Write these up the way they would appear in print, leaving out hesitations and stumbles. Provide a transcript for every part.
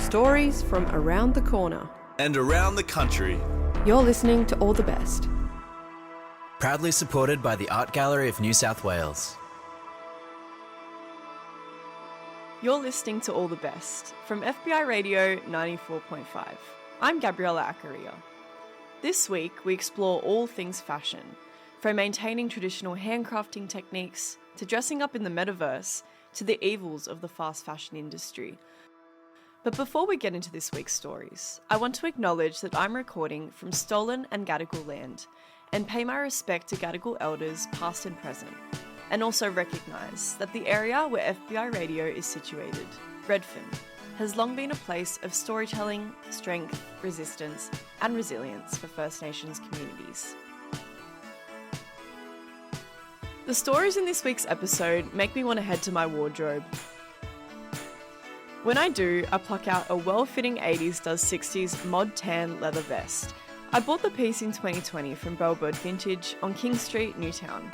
Stories from around the corner. And around the country. You're listening to All the Best. Proudly supported by the Art Gallery of New South Wales. You're listening to All the Best from FBI Radio 94.5. I'm Gabriella Accaria. This week we explore all things fashion, from maintaining traditional handcrafting techniques to dressing up in the metaverse to the evils of the fast fashion industry. But before we get into this week's stories, I want to acknowledge that I'm recording from stolen and Gadigal land and pay my respect to Gadigal elders past and present, and also recognise that the area where FBI Radio is situated, Redfern, has long been a place of storytelling, strength, resistance and resilience for First Nations communities. The stories in this week's episode make me want to head to my wardrobe. When I do, I pluck out a well-fitting 80s does 60s mod tan leather vest. I bought the piece in 2020 from Bellbird Vintage on King Street, Newtown.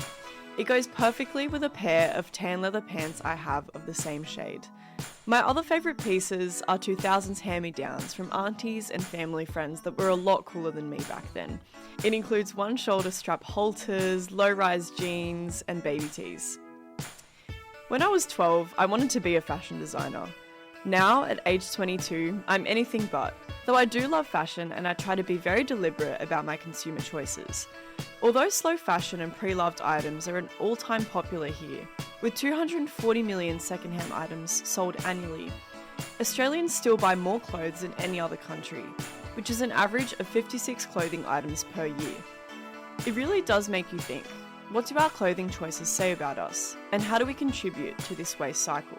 It goes perfectly with a pair of tan leather pants I have of the same shade. My other favourite pieces are 2000s hand-me-downs from aunties and family friends that were a lot cooler than me back then. It includes one shoulder strap halters, low-rise jeans and baby tees. When I was 12, I wanted to be a fashion designer. Now, at age 22, I'm anything but, though I do love fashion and I try to be very deliberate about my consumer choices. Although slow fashion and pre-loved items are an all-time popular here, with 240 million second-hand items sold annually, Australians still buy more clothes than any other country, which is an average of 56 clothing items per year. It really does make you think, what do our clothing choices say about us, and how do we contribute to this waste cycle?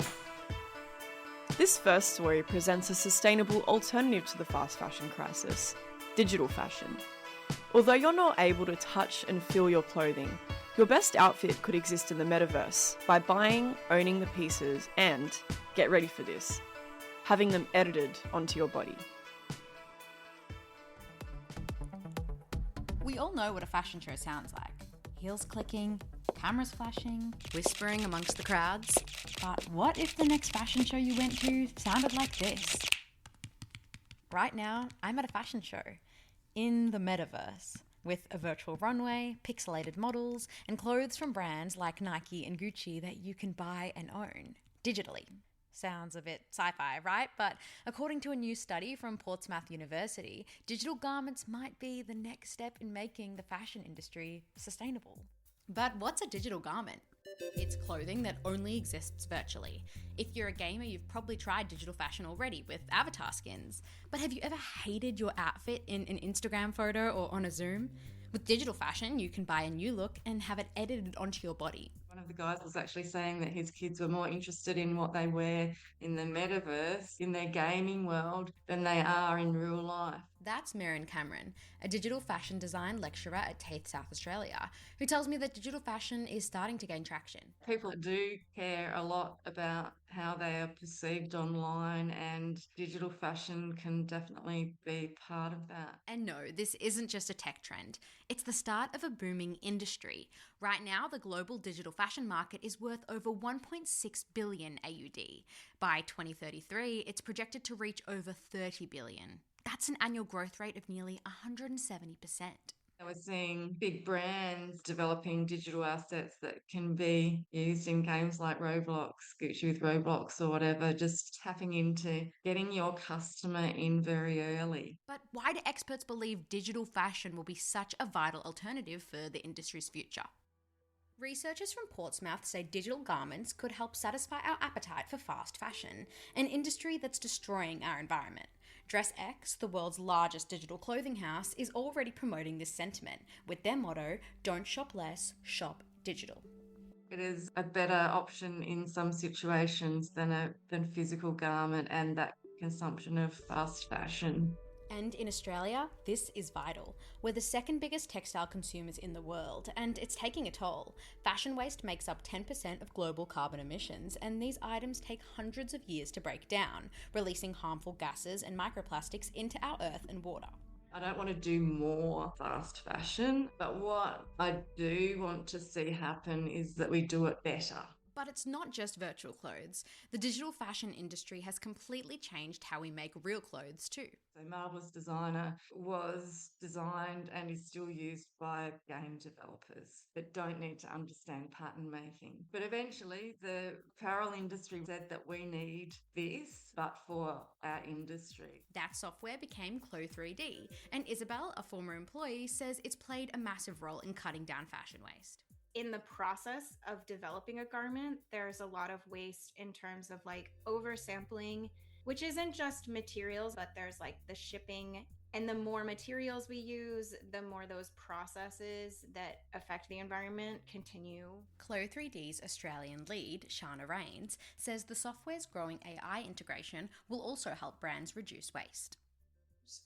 This first story presents a sustainable alternative to the fast fashion crisis, digital fashion. Although you're not able to touch and feel your clothing, your best outfit could exist in the metaverse by buying, owning the pieces and, get ready for this, having them edited onto your body. We all know what a fashion show sounds like. Heels clicking, cameras flashing, whispering amongst the crowds. But what if the next fashion show you went to sounded like this? Right now, I'm at a fashion show in the metaverse with a virtual runway, pixelated models, and clothes from brands like Nike and Gucci that you can buy and own digitally. Sounds a bit sci-fi, right? But according to a new study from Portsmouth University, digital garments might be the next step in making the fashion industry sustainable. But what's a digital garment? It's clothing that only exists virtually. If you're a gamer, you've probably tried digital fashion already with avatar skins. But have you ever hated your outfit in an Instagram photo or on a Zoom? With digital fashion, you can buy a new look and have it edited onto your body. One of the guys was actually saying that his kids were more interested in what they wear in the metaverse, in their gaming world, than they are in real life. That's Meryn Cameron, a digital fashion design lecturer at TAFE South Australia, who tells me that digital fashion is starting to gain traction. People do care a lot about how they are perceived online, and digital fashion can definitely be part of that. And no, this isn't just a tech trend. It's the start of a booming industry. Right now, the global digital fashion market is worth over 1.6 billion AUD. By 2033, it's projected to reach over 30 billion. That's an annual growth rate of nearly 170%. We're seeing big brands developing digital assets that can be used in games like Roblox, Gucci with Roblox or whatever, just tapping into getting your customer in very early. But why do experts believe digital fashion will be such a vital alternative for the industry's future? Researchers from Portsmouth say digital garments could help satisfy our appetite for fast fashion, an industry that's destroying our environment. DressX, the world's largest digital clothing house, is already promoting this sentiment with their motto, "Don't shop less, shop digital." It is a better option in some situations than physical garment and that consumption of fast fashion. And in Australia, this is vital. We're the second biggest textile consumers in the world, and it's taking a toll. Fashion waste makes up 10% of global carbon emissions, and these items take hundreds of years to break down, releasing harmful gases and microplastics into our earth and water. I don't want to do more fast fashion, but what I do want to see happen is that we do it better. But it's not just virtual clothes. The digital fashion industry has completely changed how we make real clothes too. So Marvelous Designer was designed and is still used by game developers that don't need to understand pattern making. But eventually the apparel industry said that we need this, but for our industry. That software became Clo3D, and Isabel, a former employee, says it's played a massive role in cutting down fashion waste. In the process of developing a garment, there's a lot of waste in terms of like oversampling, which isn't just materials, but there's like the shipping. And the more materials we use, the more those processes that affect the environment continue. Clo3D's Australian lead, Shana Rains, says the software's growing AI integration will also help brands reduce waste.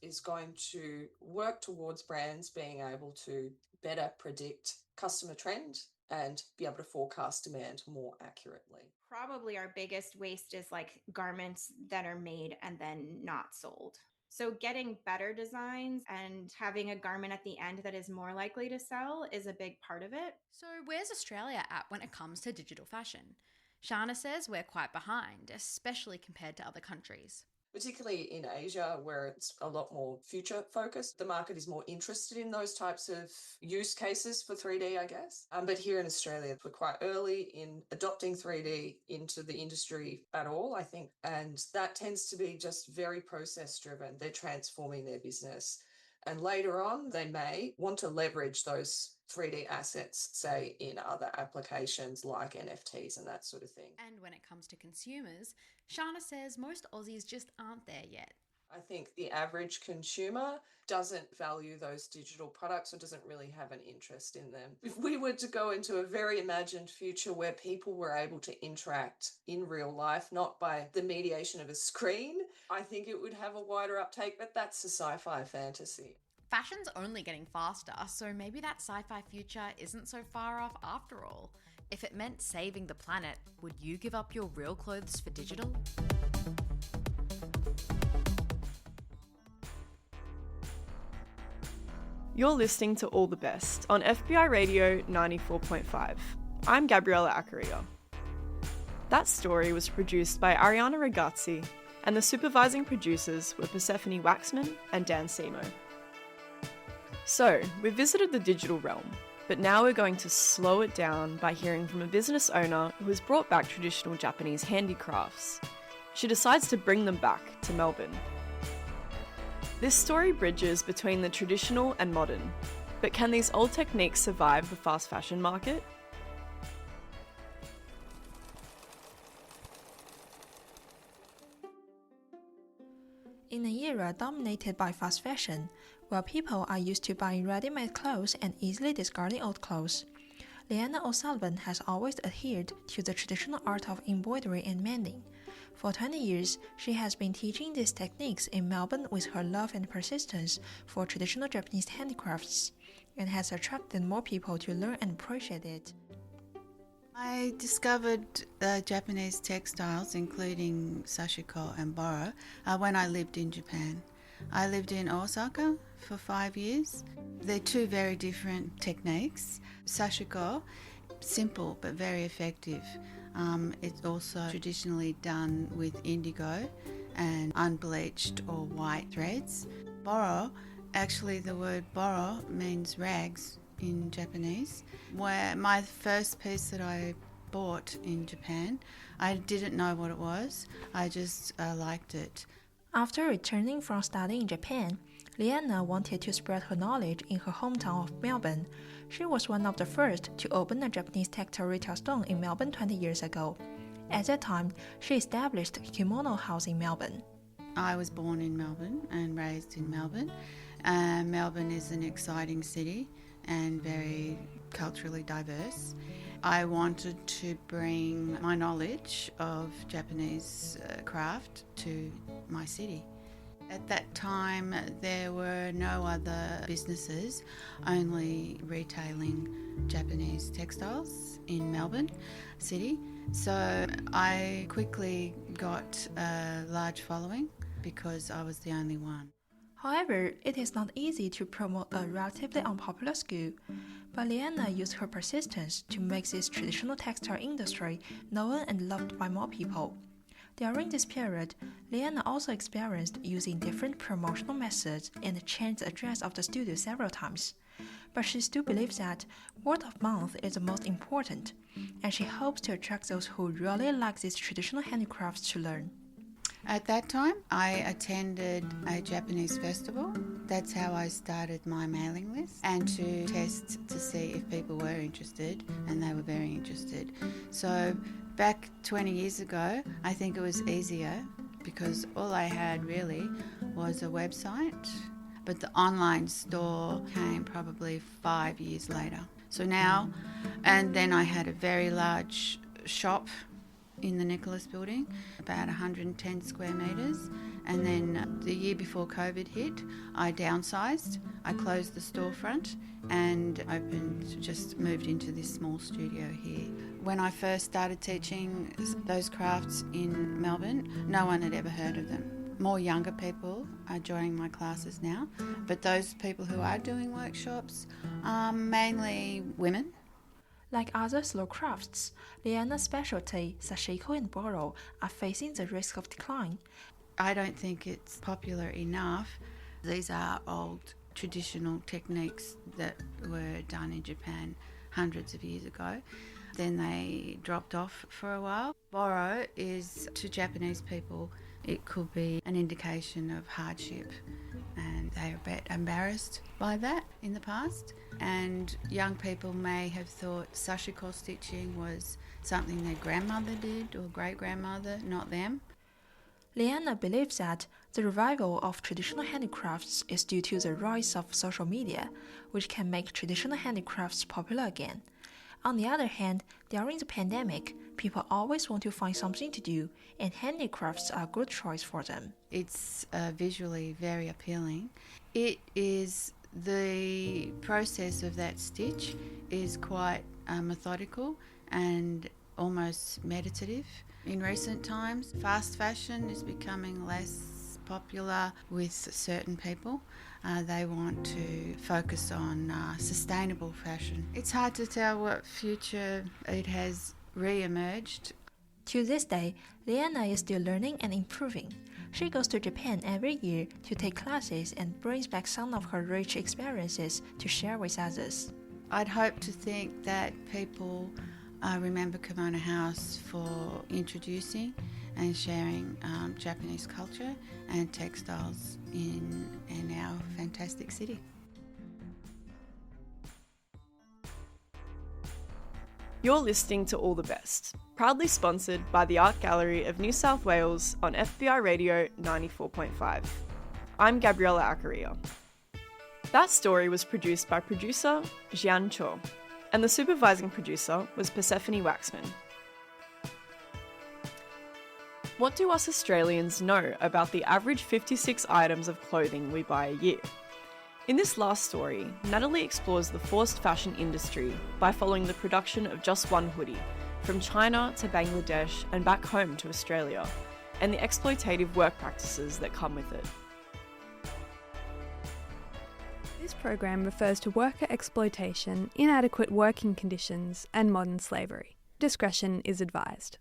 Is going to work towards brands being able to better predict customer trend and be able to forecast demand more accurately. Probably our biggest waste is like garments that are made and then not sold. So getting better designs and having a garment at the end that is more likely to sell is a big part of it. So where's Australia at when it comes to digital fashion? Shana says we're quite behind, especially compared to other countries. Particularly in Asia, where it's a lot more future focused. The market is more interested in those types of use cases for 3D, I guess. But here in Australia, we're quite early in adopting 3D into the industry at all, I think. And that tends to be just very process driven. They're transforming their business. And later on, they may want to leverage those 3D assets, say, in other applications like NFTs and that sort of thing. And when it comes to consumers, Shana says most Aussies just aren't there yet. I think the average consumer doesn't value those digital products or doesn't really have an interest in them. If we were to go into a very imagined future where people were able to interact in real life, not by the mediation of a screen, I think it would have a wider uptake, but that's a sci-fi fantasy. Fashion's only getting faster, so maybe that sci-fi future isn't so far off after all. If it meant saving the planet, would you give up your real clothes for digital? You're listening to All the Best on FBI Radio 94.5. I'm Gabriella Acaria. That story was produced by Ariana Rigazzi, and the supervising producers were Persephone Waxman and Dan Semo. So, we've visited the digital realm, but now we're going to slow it down by hearing from a business owner who has brought back traditional Japanese handicrafts. She decides to bring them back to Melbourne. This story bridges between the traditional and modern, but can these old techniques survive the fast fashion market? In an era dominated by fast fashion, where people are used to buying ready-made clothes and easily discarding old clothes, Leanne O'Sullivan has always adhered to the traditional art of embroidery and mending. For 20 years, she has been teaching these techniques in Melbourne with her love and persistence for traditional Japanese handicrafts, and has attracted more people to learn and appreciate it. I discovered Japanese textiles, including Sashiko and Boro, when I lived in Japan. I lived in Osaka for 5 years. They're two very different techniques. Sashiko, simple but very effective. It's also traditionally done with indigo and unbleached or white threads. Boro, actually the word boro means rags in Japanese. Where my first piece that I bought in Japan, I didn't know what it was. I just liked it. After returning from studying in Japan, Leanne wanted to spread her knowledge in her hometown of Melbourne. She was one of the first to open a Japanese textile retail store in Melbourne 20 years ago. At that time, she established Kimono House in Melbourne. I was born in Melbourne and raised in Melbourne. Melbourne is an exciting city and very culturally diverse. I wanted to bring my knowledge of Japanese craft to my city. At that time, there were no other businesses, only retailing Japanese textiles in Melbourne City. So I quickly got a large following because I was the only one. However, it is not easy to promote a relatively unpopular skill, but Leanne used her persistence to make this traditional textile industry known and loved by more people. During this period, Leanne also experienced using different promotional methods and changed the address of the studio several times. But she still believes that word of mouth is the most important, and she hopes to attract those who really like these traditional handicrafts to learn. At that time, I attended a Japanese festival. That's how I started my mailing list, and to test to see if people were interested, and they were very interested. So back 20 years ago, I think it was easier because all I had really was a website, but the online store came probably 5 years later. So now, and then I had a very large shop in the Nicholas building, about 110 square metres, and then the year before COVID hit, I downsized, I closed the storefront and just moved into this small studio here. When I first started teaching those crafts in Melbourne, no one had ever heard of them. More younger people are joining my classes now, but those people who are doing workshops are mainly women. Like other slow crafts, Leanne's specialty, Sashiko and Boro, are facing the risk of decline. I don't think it's popular enough. These are old traditional techniques that were done in Japan hundreds of years ago. Then they dropped off for a while. Boro is, to Japanese people, it could be an indication of hardship, and they're a bit embarrassed by that in the past. And young people may have thought sashiko stitching was something their grandmother did or great-grandmother, not them. Leanne believes that the revival of traditional handicrafts is due to the rise of social media, which can make traditional handicrafts popular again. On the other hand, during the pandemic, people always want to find something to do, and handicrafts are a good choice for them. It's visually very appealing. It is the process of that stitch is quite methodical and almost meditative. In recent times, fast fashion is becoming less popular with certain people. They want to focus on sustainable fashion. It's hard to tell what future it has re-emerged. To this day, Leanne is still learning and improving. She goes to Japan every year to take classes and brings back some of her rich experiences to share with others. I'd hope to think that people remember Kimono House for introducing and sharing Japanese culture and textiles in our fantastic city. You're listening to All the Best, proudly sponsored by the Art Gallery of New South Wales on FBI Radio 94.5. I'm Gabriella Acaria. That story was produced by producer Zhian Zhou, and the supervising producer was Persephone Waxman. What do us Australians know about the average 56 items of clothing we buy a year? In this last story, Natalie explores the forced fashion industry by following the production of just one hoodie, from China to Bangladesh and back home to Australia, and the exploitative work practices that come with it. This program refers to worker exploitation, inadequate working conditions, and modern slavery. Discretion is advised.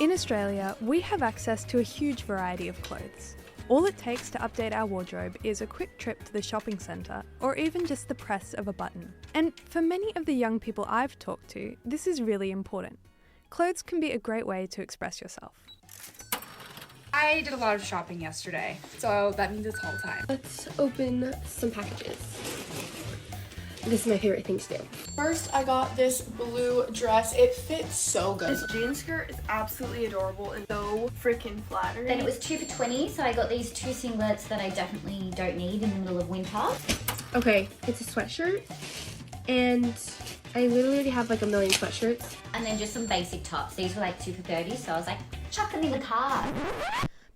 In Australia, we have access to a huge variety of clothes. All it takes to update our wardrobe is a quick trip to the shopping centre, or even just the press of a button. And for many of the young people I've talked to, this is really important. Clothes can be a great way to express yourself. I did a lot of shopping yesterday, so that means it's haul time. Let's open some packages. This is my favorite thing to do. First, I got this blue dress. It fits so good. This jean skirt is absolutely adorable and so freaking flattering. Then it was 2 for $20, so I got these 2 singlets that I definitely don't need in the middle of winter. Okay, it's a sweatshirt, and I literally already have like a million sweatshirts. And then just some basic tops. These were like 2 for $30, so I was like, chuck them in the cart.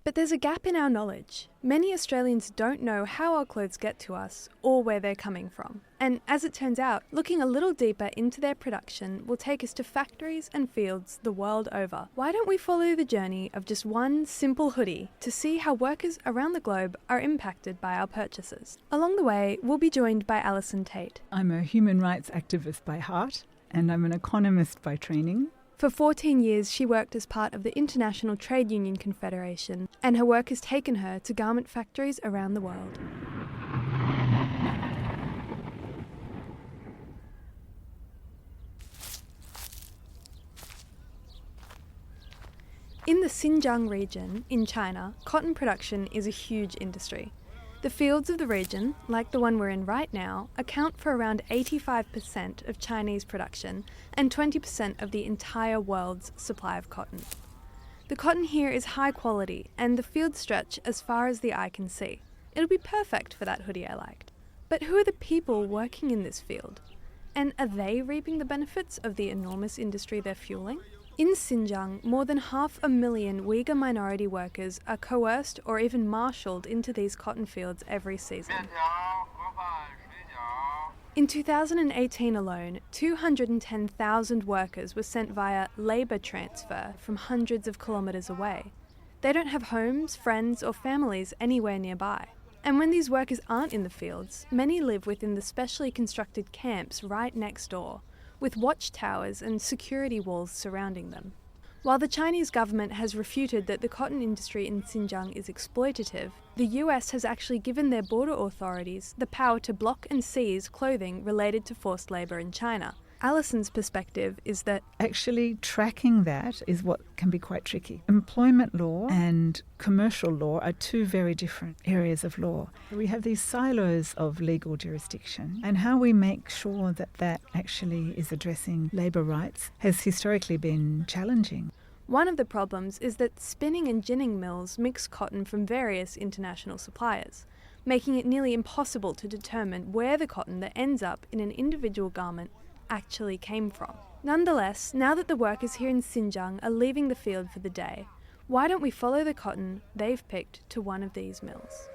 But there's a gap in our knowledge. Many Australians don't know how our clothes get to us or where they're coming from. And as it turns out, looking a little deeper into their production will take us to factories and fields the world over. Why don't we follow the journey of just one simple hoodie to see how workers around the globe are impacted by our purchases? Along the way, we'll be joined by Alison Tate. I'm a human rights activist by heart, and I'm an economist by training. For 14 years, she worked as part of the International Trade Union Confederation, and her work has taken her to garment factories around the world. In the Xinjiang region, in China, cotton production is a huge industry. The fields of the region, like the one we're in right now, account for around 85% of Chinese production and 20% of the entire world's supply of cotton. The cotton here is high quality and the fields stretch as far as the eye can see. It'll be perfect for that hoodie I liked. But who are the people working in this field? And are they reaping the benefits of the enormous industry they're fueling? In Xinjiang, more than 500,000 Uyghur minority workers are coerced or even marshalled into these cotton fields every season. In 2018 alone, 210,000 workers were sent via labour transfer from hundreds of kilometres away. They don't have homes, friends or families anywhere nearby. And when these workers aren't in the fields, many live within the specially constructed camps right next door, with watchtowers and security walls surrounding them. While the Chinese government has refuted that the cotton industry in Xinjiang is exploitative, the US has actually given their border authorities the power to block and seize clothing related to forced labour in China. Alison's perspective is that actually tracking that is what can be quite tricky. Employment law and commercial law are two very different areas of law. We have these silos of legal jurisdiction, and how we make sure that that actually is addressing labour rights has historically been challenging. One of the problems is that spinning and ginning mills mix cotton from various international suppliers, making it nearly impossible to determine where the cotton that ends up in an individual garment actually came from. Nonetheless, now that the workers here in Xinjiang are leaving the field for the day, why don't we follow the cotton they've picked to one of these mills?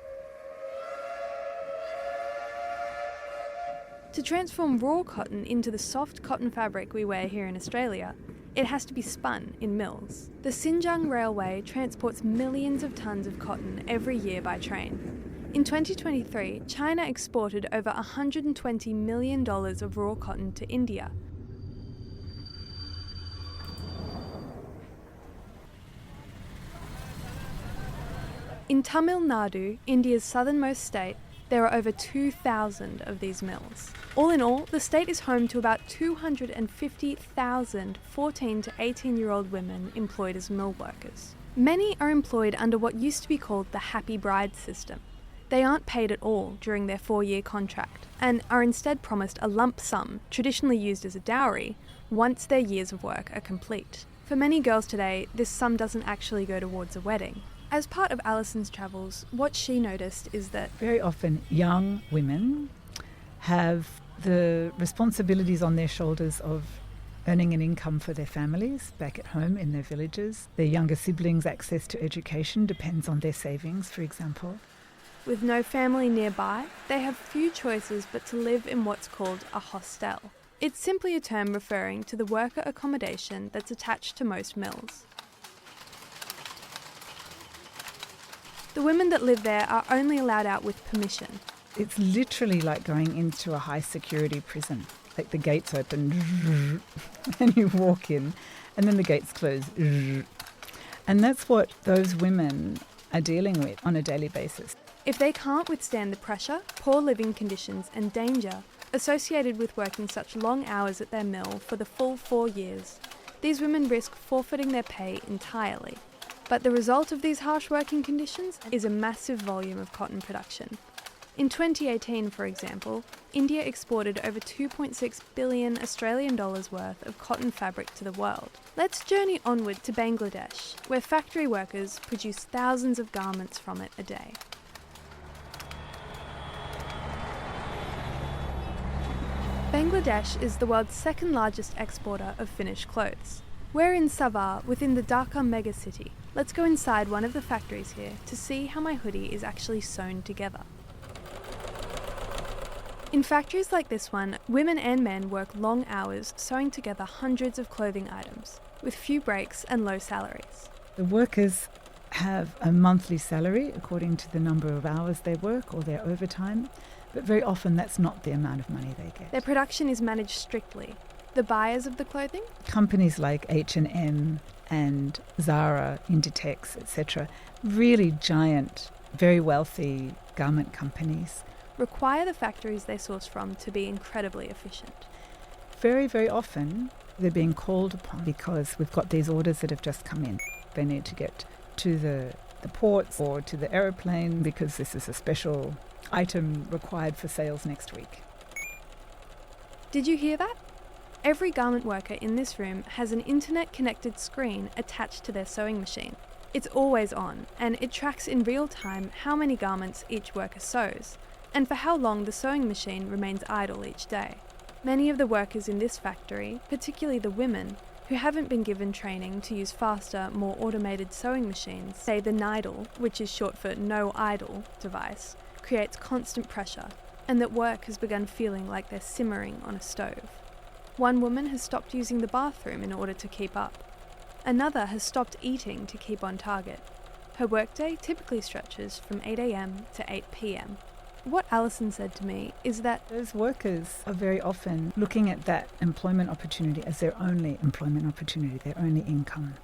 To transform raw cotton into the soft cotton fabric we wear here in Australia, it has to be spun in mills. The Xinjiang Railway transports millions of tonnes of cotton every year by train. In 2023, China exported over $120 million of raw cotton to India. In Tamil Nadu, India's southernmost state, there are over 2,000 of these mills. All in all, the state is home to about 250,000 14 to 18-year-old women employed as mill workers. Many are employed under what used to be called the Happy Bride system. They aren't paid at all during their 4-year contract and are instead promised a lump sum, traditionally used as a dowry, once their years of work are complete. For many girls today, this sum doesn't actually go towards a wedding. As part of Alison's travels, what she noticed is that very often young women have the responsibilities on their shoulders of earning an income for their families back at home in their villages. Their younger siblings' access to education depends on their savings, for example. With no family nearby, they have few choices but to live in what's called a hostel. It's simply a term referring to the worker accommodation that's attached to most mills. The women that live there are only allowed out with permission. It's literally like going into a high security prison. Like the gates open and you walk in and then the gates close. And that's what those women are dealing with on a daily basis. If they can't withstand the pressure, poor living conditions and danger associated with working such long hours at their mill for the full 4 years, these women risk forfeiting their pay entirely. But the result of these harsh working conditions is a massive volume of cotton production. In 2018, for example, India exported over 2.6 billion Australian dollars worth of cotton fabric to the world. Let's journey onward to Bangladesh, where factory workers produce thousands of garments from it a day. Bangladesh is the world's second largest exporter of finished clothes. We're in Savar, within the Dhaka megacity. Let's go inside one of the factories here to see how my hoodie is actually sewn together. In factories like this one, women and men work long hours sewing together hundreds of clothing items, with few breaks and low salaries. The workers have a monthly salary according to the number of hours they work or their overtime, but very often that's not the amount of money they get. Their production is managed strictly. The buyers of the clothing? Companies like H&M and Zara, Inditex, etc., really giant, very wealthy garment companies, require the factories they source from to be incredibly efficient. Very, very often they're being called upon because we've got these orders that have just come in. They need to get to the ports or to the aeroplane because this is a special item required for sales next week. Did you hear that? Every garment worker in this room has an internet-connected screen attached to their sewing machine. It's always on, and it tracks in real time how many garments each worker sews, and for how long the sewing machine remains idle each day. Many of the workers in this factory, particularly the women, who haven't been given training to use faster, more automated sewing machines, say the NIDLE, which is short for no idle device, creates constant pressure, and that work has begun feeling like they're simmering on a stove. One woman has stopped using the bathroom in order to keep up. Another has stopped eating to keep on target. Her workday typically stretches from 8 a.m. to 8 p.m. What Alison said to me is that those workers are very often looking at that employment opportunity as their only employment opportunity, their only income.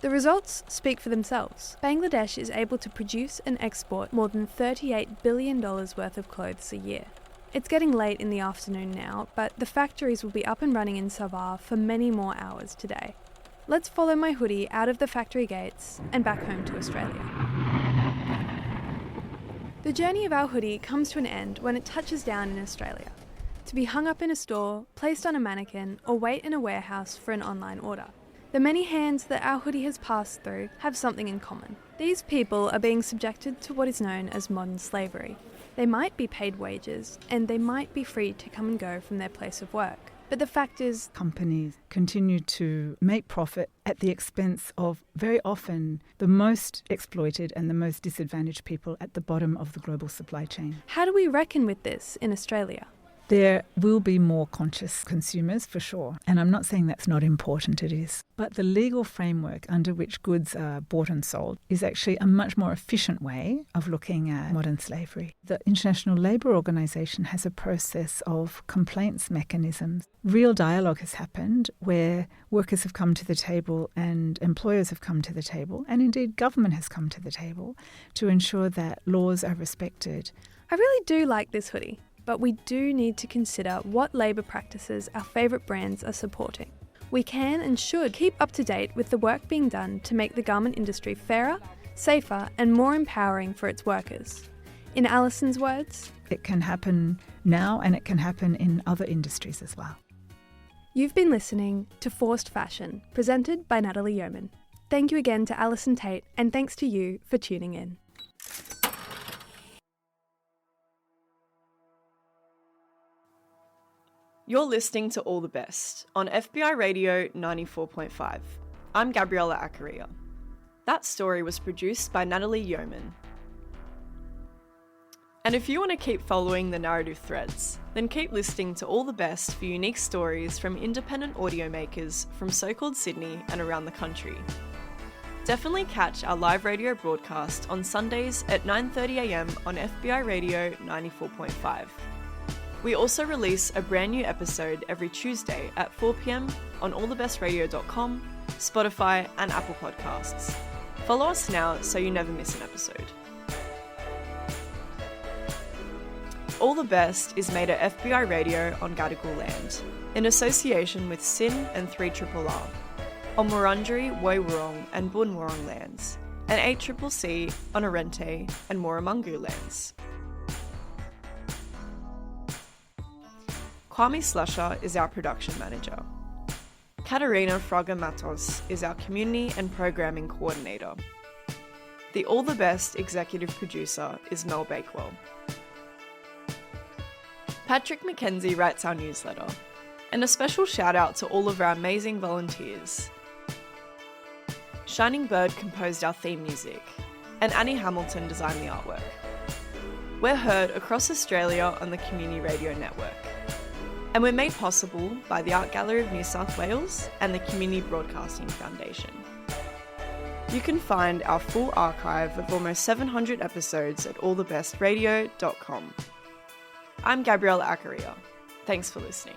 The results speak for themselves. Bangladesh is able to produce and export more than $38 billion worth of clothes a year. It's getting late in the afternoon now, but the factories will be up and running in Sabah for many more hours today. Let's follow my hoodie out of the factory gates and back home to Australia. The journey of our hoodie comes to an end when it touches down in Australia, to be hung up in a store, placed on a mannequin, or wait in a warehouse for an online order. The many hands that our hoodie has passed through have something in common. These people are being subjected to what is known as modern slavery. They might be paid wages, and they might be free to come and go from their place of work. But the fact is, companies continue to make profit at the expense of very often the most exploited and the most disadvantaged people at the bottom of the global supply chain. How do we reckon with this in Australia? There will be more conscious consumers for sure, and I'm not saying that's not important, it is. But the legal framework under which goods are bought and sold is actually a much more efficient way of looking at modern slavery. The International Labour Organization has a process of complaints mechanisms. Real dialogue has happened where workers have come to the table and employers have come to the table, and indeed government has come to the table to ensure that laws are respected. I really do like this hoodie. But we do need to consider what labour practices our favourite brands are supporting. We can and should keep up to date with the work being done to make the garment industry fairer, safer and more empowering for its workers. In Alison's words, it can happen now and it can happen in other industries as well. You've been listening to Forced Fashion, presented by Natalie Yeoman. Thank you again to Alison Tate, and thanks to you for tuning in. You're listening to All the Best on FBI Radio 94.5. I'm Gabriella Accaria. That story was produced by Natalie Yeoman. And if you want to keep following the narrative threads, then keep listening to All the Best for unique stories from independent audio makers from so-called Sydney and around the country. Definitely catch our live radio broadcast on Sundays at 9:30am on FBI Radio 94.5. We also release a brand new episode every Tuesday at 4pm on allthebestradio.com, Spotify and Apple Podcasts. Follow us now so you never miss an episode. All the Best is made at FBI Radio on Gadigal land, in association with SYN and 3RRR, on Wurundjeri, Woiwurrung and Bunwurrung lands, and 8CCC on Arrente and Mooramungu lands. Kwame Slusher is our production manager. Katerina Fraga Matos is our community and programming coordinator. The All the Best executive producer is Mel Bakewell. Patrick McKenzie writes our newsletter, and a special shout out to all of our amazing volunteers. Shining Bird composed our theme music, and Annie Hamilton designed the artwork. We're heard across Australia on the Community Radio Network, and we're made possible by the Art Gallery of New South Wales and the Community Broadcasting Foundation. You can find our full archive of almost 700 episodes at allthebestradio.com. I'm Gabriella Accaria. Thanks for listening.